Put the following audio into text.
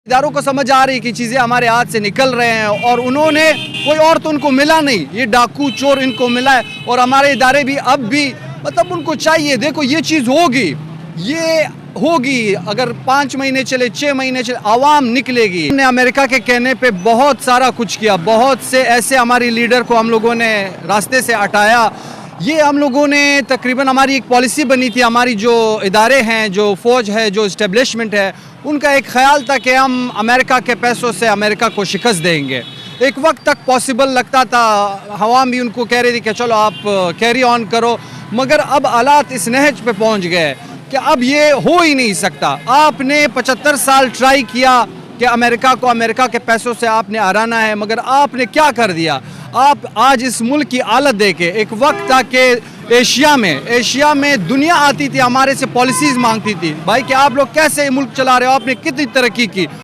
اداروں کو سمجھ آ رہی کہ چیزیں ہمارے ہاتھ سے نکل رہے ہیں اور انہوں نے کوئی اور تو ان کو ملا نہیں, یہ ڈاکو چور ان کو ملا ہے. اور ہمارے ادارے بھی اب بھی مطلب ان کو چاہیے, دیکھو یہ چیز ہوگی, یہ ہوگی, اگر 5 مہینے چلے 6 مہینے چلے عوام نکلے گی. ہم نے امریکہ کے کہنے پہ بہت سارا کچھ کیا, بہت سے ایسے ہماری لیڈر کو ہم لوگوں نے راستے سے ہٹایا. یہ ہم لوگوں نے تقریباً ہماری ایک پالیسی بنی تھی, ہماری جو ادارے ہیں, جو فوج ہے, جو اسٹیبلشمنٹ ہے, ان کا ایک خیال تھا کہ ہم امریکہ کے پیسوں سے امریکہ کو شکست دیں گے. ایک وقت تک پاسبل لگتا تھا, عوام بھی ان کو کہہ رہی تھی کہ چلو آپ کیری آن کرو, مگر اب حالات اس نہج پہ پہنچ گئے کہ اب یہ ہو ہی نہیں سکتا. آپ نے 75 سال ٹرائی کیا کہ امریکہ کو امریکہ کے پیسوں سے آپ نے ہرانا ہے, مگر آپ نے کیا کر دیا. آپ آج اس ملک کی حالت دیکھیں. ایک وقت تھا کہ ایشیا میں دنیا آتی تھی, ہمارے سے پالیسیز مانگتی تھی, بھائی کہ آپ لوگ کیسے ملک چلا رہے ہو, آپ نے کتنی ترقی کی.